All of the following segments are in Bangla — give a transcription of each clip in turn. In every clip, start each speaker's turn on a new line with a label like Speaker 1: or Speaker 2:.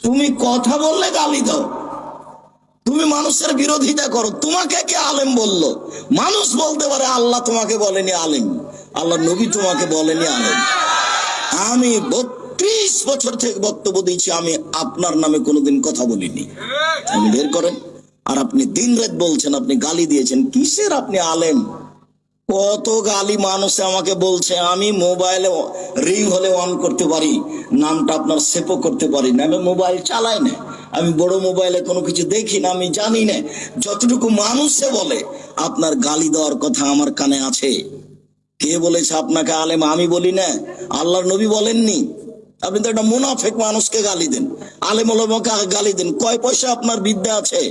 Speaker 1: তুমি কথা বললে গালি দাও, তুমি মানুষের বিরোধিতা করো। তোমাকে কে আলেম বললো? মানুষ বলতে পারে আল্লাহ তোমাকে বলেনি আলেম, আল্লাহ নবী তোমাকে বলেনি আলেম। আমি 32 বছর থেকে বক্তব্য দিচ্ছি, আমি আপনার নামে কোনোদিন কথা বলিনি। আপনি বের করেন। আর আপনি দিন রাত বলছেন আপনি গালি দিয়েছেন, কিসের আপনি আলেম? কত গালি মানুষে আমাকে বলছে। আমি মোবাইলে রিং হলে অন করতে পারি, নামটা আপনার সেভও করতে পারি না, আমি মোবাইল চালাই না, আমি বড় মোবাইলে কোনো কিছু দেখি না, আমি জানি না। যতটুকু মানুষে বলে আপনার গালি দেওয়ার কথা আমার কানে আছে। কে বলেছে আপনাকে আলেম? আমি বলি না, আল্লাহর নবী বলেননি। আপনি তো একটা মুনাফিক মানুষকে গালি দেন, আলেম ওলামাকে গালি দেন। কয় পয়সা আপনার বিদ্যা আছে?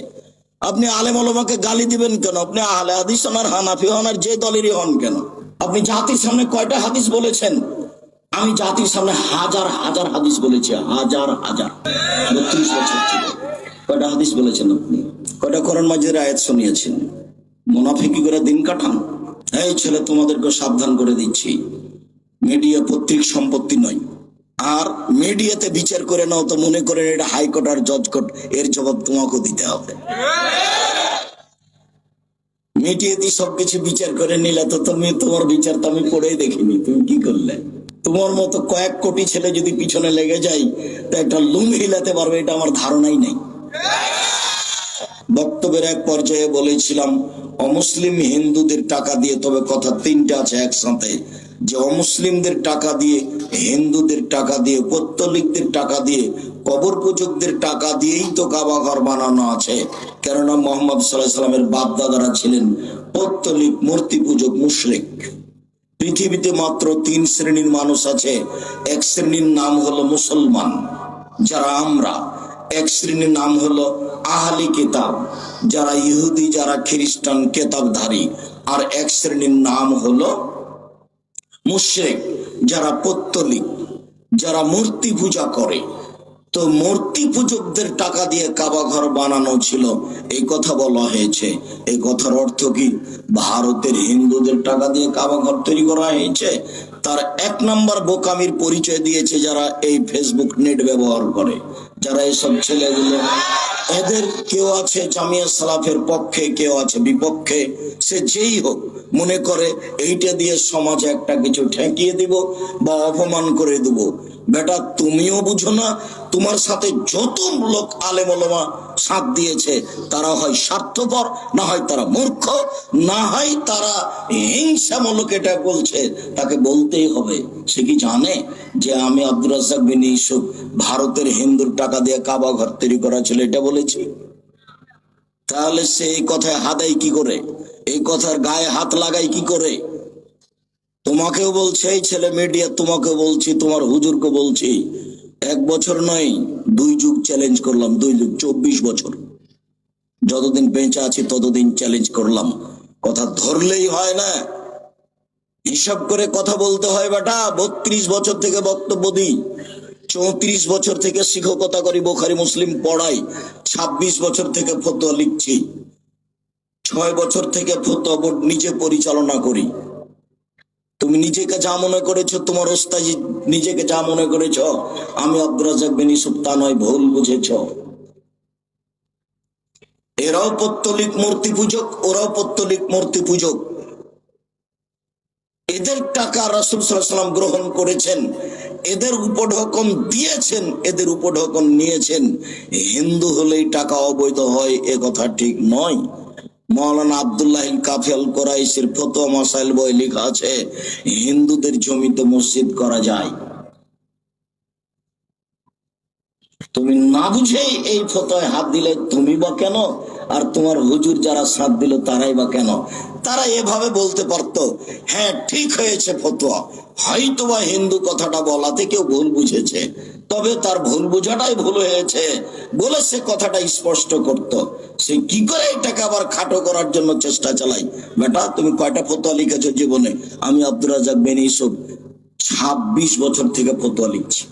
Speaker 1: আপনি আলেম ওলামাকে গালি দিবেন কেন? আপনি আহলে হাদিস হন আর হানাফি হন আর যে দলেরই হন কেন, আপনি জাতির সামনে কয়টা হাদিস বলেছেন? আমি জাতির সামনে হাজার হাজার হাদিস বলেছি, হাজার হাজার। 32 বছর থেকে কয়টা হাদিস বলেছেন আপনি? কয়টা কোরআন মাজিদের আয়াত শুনিয়েছেন? মুনাফিকি করে দিন কাটান। এই ছেলে, তোমাদেরকে সাবধান করে দিচ্ছি, মিডিয়া পত্রিক সম্পত্তি নয়। আর মিডিয়াতে বিচার করে নাও তো মনে করেন এটা হাইকোর্ট আর জজ কোর্ট, এর জবাব তোমাকেও দিতে হবে। মিডিয়াতে সবকিছু বিচার করে নিলে তো তুমি, তোমার বিচার তো আমি পড়েই দেখিনি, তুমি কি করলে? তোমার মতো কয়েক কোটি ছেলে যদি পিছনে লেগে যায় তা একটা লুম হিলাতে পারবে এটা আমার ধারণাই নেই। বক্তব্যের এক পর্যায়ে বলেছিলাম অমুসলিম হিন্দুদের টাকা দিয়ে, তবে কথা তিনটা আছে একসাথে, যে অমুসলিমদের টাকা দিয়ে, হিন্দুদের টাকা দিয়ে, পত্তলিকদের টাকা দিয়ে, কবর পূজকদের টাকা দিয়েই তো কাবা ঘর বানানো আছে। কেননা মোহাম্মদ সাল্লাল্লাহু আলাইহি সাল্লামের বাপ দাদারা ছিলেন পত্তলিক, মূর্তি পূজক, মুশরিক। পৃথিবীতে মাত্র 3 শ্রেণীর মানুষ আছে। এক শ্রেণীর নাম হলো মুসলমান, যারা আমরা। এক শ্রেণীর নাম হলো আহলি কিতাব, যারা ইহুদি, যারা খ্রিস্টান, কেতাবধারী। আর এক শ্রেণীর নাম হলো মুশরিক, যারা পত্তলিক, যারা মূর্তি পূজা করে। তো মূর্তি পূজকদের টাকা দিয়ে কাবা ঘর বানানো ছিল, এই কথা বলা হয়েছে। এই কথার অর্থ কি? ভারতের হিন্দুদের টাকা দিয়ে কাবা ঘর তৈরি করা হয়েছে। তার 1 নম্বর বোকামির পরিচয় দিয়েছে যারা এই ফেসবুক নেট ব্যবহার করে, যারা এইসব ছেলেগুলো। এদের কেউ আছে জামিয়া সালাফের পক্ষে, কেউ আছে বিপক্ষে। সে যেই হোক, মনে করে এইটা দিয়ে সমাজে একটা কিছু ঠেকিয়ে দিব বা অপমান করে দেব। বেটা, তুমিও বুঝো না, তোমার সাথে যত লোক আলেম ওলামা সাথ দিয়েছে তারা হয় স্বার্থপর, না হয় তারা মূর্খ, না হয় তারা হিংসামূলক। এটা বলছে, তাকে বলতেই হবে। সে কি জানে যে আমি আব্দুর রাজ্জাক বিন ইউসুফ ভারতের হিন্দুর টাকা দিয়ে কাবা ঘর তৈরি করা ছিল এটা বলেছি? তাহলে সে এই কথায় হাদাই কি করে? এই কথার গায়ে হাত লাগাই কি করে? তোমাকেও বলছে এই ছেলে মিডিয়া, তোমাকে বলছি, তোমার হুজুরকে বলছি। 1 বছর নয়, 2 যুগ চ্যালেঞ্জ করলাম, 2 যুগ, 24 বছর। যতদিন বেঁচে আছি ততদিন চ্যালেঞ্জ করলাম। কথা ধরলেই হয় না, হিসাব করে কথা বলতে হয়। বেটা, 32 বছর থেকে বক্তব্য দিই, 34 বছর থেকে শিক্ষকতা করি, বুখারী মুসলিম পড়াই, 26 বছর থেকে ফতোয়া লিখছি, 6 বছর থেকে ফতোয়া বোর্ড নিজে পরিচালনা করি। তুমি নিজেকে যা মনে করেছো, তোমার ওস্তাজি নিজেকে যা মনে করেছো আমি আব্দুর রাজ্জাক বিন ইউসুফ, তা নয়, ভুল বুঝেছ। এরাও পত্তলিক মূর্তি পূজক, ওরাও পত্তলিক মূর্তি পূজক। এদের টাকা রাসূল সাল্লাল্লাহু আলাইহি ওয়াসাল্লাম গ্রহণ করেছেন, এদের উপঢৌকন দিয়েছেন, এদের উপঢৌকন নিয়েছেন। হিন্দু হলেই টাকা অবৈধ হয় এ কথা ঠিক নয়। মৌলানা আব্দুল্লাহ কাফি আল কোরাইশির ফতোয়া মাসাইল বই লেখা আছে, হিন্দুদের জমিতে মসজিদ করা যায়। তুমি না বুঝেই এই ফতোয়ায় হাত দিলে তুমি বা কেন, আর তোমার হুজুর যারা সাথ দিল তারাই বা কেন? তারা এভাবে বলতে পারতো, হ্যাঁ ঠিক হয়েছে ফতোয়া, হয়তোবা হিন্দু কথাটা বলাতে কেউ ভুল বুঝেছে, তবে তার ভুল বোঝাটাই ভুল হয়েছে বলে সে কথাটা স্পষ্ট করত। সে কি করে এটাকে আবার খাটো করার জন্য চেষ্টা চালাই? বেটা, তুমি কয়টা ফতোয়া লিখেছো জীবনে? আমি আব্দুর রাজ্জাক বিন ইউসুফ 26 বছর থেকে ফতোয়া লিখছি,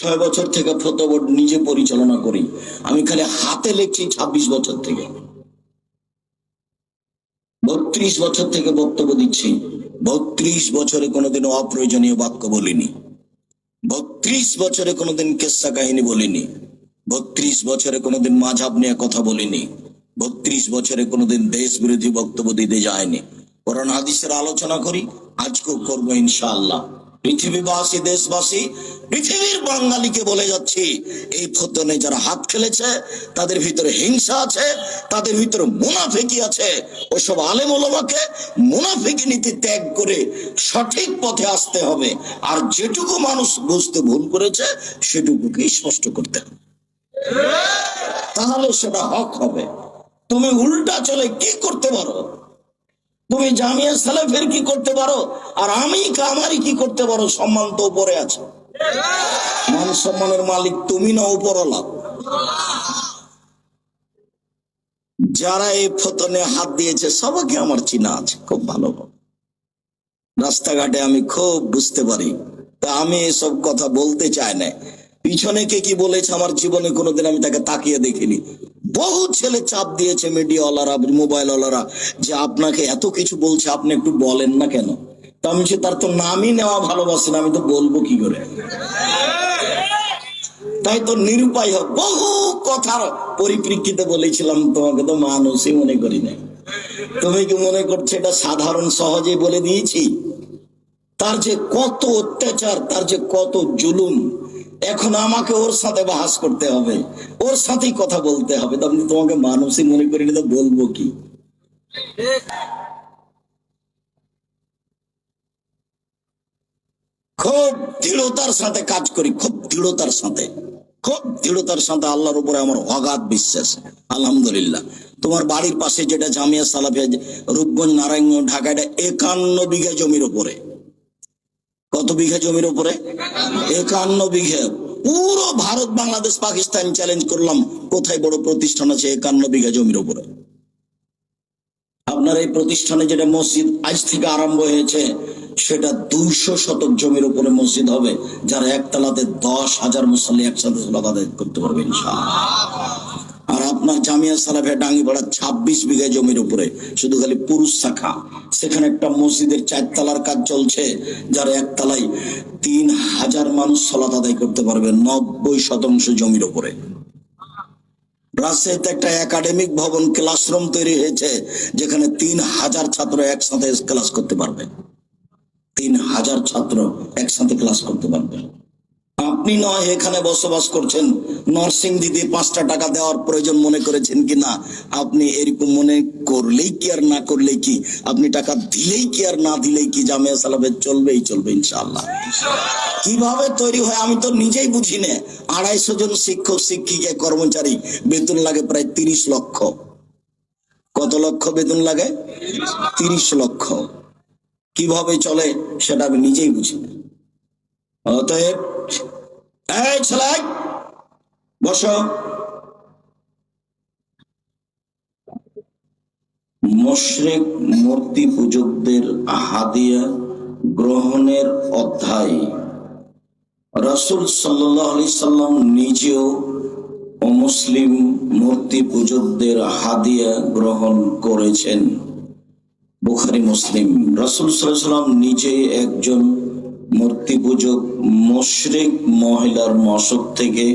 Speaker 1: 6 বছর থেকে ফতোয়া বোর্ড নিজে পরিচালনা করি। আমি খালি হাতে লিখছি 26 বছর থেকে। 32 বছর থেকে বক্তব্য দিচ্ছি, 32 বছরে কোনোদিনও অপ্রয়োজনীয় বাক্য বলিনি। 32 বছরে কোনোদিন কেসা কাহিনী বলিনি, 32 বছরে কোনোদিন মাঝাব নিয়ে কথা বলিনি, 32 বছরে কোনোদিন দেশ বিরোধী বক্তব্য দিতে যায়নি। কোরআন হাদিসের আলোচনা করি, আজকেও করবো ইনশাআল্লাহ। পৃথিবীবাসী, দেশবাসী, পৃথিবীর বাঙালিকে বলে যাচ্ছি, এই ফতনে যারা হাত ফেলেছে তাদের ভিতরে হিংসা আছে, তাদের ভিতরে মুনাফিকি আছে। ওইসব আলেম ওলামাকে মুনাফিকি নীতি ত্যাগ করে সঠিক পথে আসতে হবে। আর যেটুকু মানুষ বুঝতে ভুল করেছে সেটুকুকে স্পষ্ট করতে হবে, তাহলে সেটা হক হবে। তুমি উল্টা চলে কি করতে পারো? তুমি জামিয়া সালাফের কি করতে পারো? আর আমি আমারই কি করতে পারো? সম্মান তো উপরে আছে। মান সম্মানের মালিক তুমি না উপরওয়ালা। যারা এই ফতনে হাত দিয়েছে সবাইকে আমার চিনা আছে খুব ভালো, রাস্তাঘাটে আমি খুব বুঝতে পারি। তা আমি এসব কথা বলতে চাই না। পিছনে কে কি বলেছে আমার জীবনে কোনোদিন আমি তাকে তাকিয়ে দেখিনি। বহু ছেলে চাপ দিয়েছে, মিডিয়াওয়ালারা, মোবাইলওয়ালারা, যে আপনাকে এত কিছু বলছে, আপনি একটু বলেন না কেন? তা আমি তার তো নামই নেওয়া ভালোবাসি না, আমি তো বলবো কি করে? তাই তো নিরুপায় হোক। বহু কথার পরিপ্রেক্ষিতে বলেছিলাম, তোমাকে তো মানুষই মনে করি না। তুমি কি মনে করছো এটা সাধারণ সহজে বলে দিয়েছি? তার যে কত অত্যাচার, তার যে কত জুলুম, এখন আমাকে ওর সাথে বাহাস করতে হবে, ওর সাথেই কথা বলতে হবে। তো আমি তোমাকে মানুষই মনে করি না, তো বলবো কি? খুব দৃঢ়তার সাথে কাজ করি, খুব দৃঢ়তার সাথে, খুব দৃঢ়তার সাথে। আল্লাহর উপরে আমার অগাধ বিশ্বাস, আলহামদুলিল্লাহ। তোমার বাড়ির পাশে যেটা জামিয়া সালাফিয়া রূপগঞ্জ নারায়ণগঞ্জ ঢাকা, এটা 51 বিঘা জমির উপরে। কত বিঘা জমির উপরে? 51 বিঘা। পুরো ভারত, বাংলাদেশ, পাকিস্তান চ্যালেঞ্জ করলাম, কোথায় বড় প্রতিষ্ঠান আছে 51 বিঘা জমির উপরে? আপনার এই প্রতিষ্ঠানে যেটা মসজিদ আজ থেকে আরম্ভ হয়েছে, সেটা 200 শতক জমির উপরে মসজিদ হবে, যার একতলাতে 10,000 মুসল্লি একসাথে সালাত আদায় করতে পারবে ইনশাআল্লাহ। আর আপনার জামিয়া সালাফিয়া ডাঙ্গিপাড়া 26 বিঘা জমির উপরে, শুধু খালি পুরুষ শাখা, সেখানে একটা মসজিদের 4 তলার কাজ চলছে, যার একতলায় 3,000 মানুষ সালাত আদায় করতে পারবে 90% জমির উপরে। রাজশাহীতে একটা একাডেমিক ভবন, ক্লাসরুম তৈরি হয়েছে, যেখানে 3,000 ছাত্র একসাথে ক্লাস করতে পারবে। 3,000 ছাত্র একসাথে ক্লাস করতে পারবে। আপনি নয় এখানে বসবাস করছেন, নরসিং দিদি 5টা টাকা দেওয়ার প্রয়োজন মনে করেছেন কিনা? আপনি এরকম মনে করলেই কি আর না করলেই কি, আপনি টাকা দিলেই কি আর না দিলেই কি, জামিয়া সালাফের চলবেই চলবে ইনশাআল্লাহ। কিভাবে তৈরি হয় আমি তো নিজেই বুঝি না। 250 জন শিক্ষক শিক্ষিকা কর্মচারী, বেতন লাগে প্রায় 30 লক্ষ। কত লক্ষ বেতন লাগে? 30 লক্ষ। কিভাবে চলে সেটা আমি নিজেই বুঝি না। অতএব এই ছেলে বসো। মুশরিক মূর্তি পূজকদের হাদিয়া গ্রহণের অধ্যায়। রাসূল সাল্লাল্লাহু আলাইহি সাল্লাম নিজেও অমুসলিম মূর্তি পূজকদের হাদিয়া গ্রহণ করেছেন। বুখারী মুসলিম। রাসূল সাল্লাল্লাহু আলাইহি সাল্লাম নিজে একজন মূর্তি পূজক মুশরিক মহিলার মশক থেকে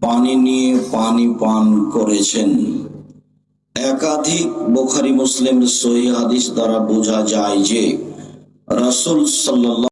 Speaker 1: পানি নিয়ে পানি পান করেছেন। একাধিক বুখারী মুসলিমের সহিহ হাদিস দ্বারা বোঝা যায় যে রাসূল সাল্লাল্লাহু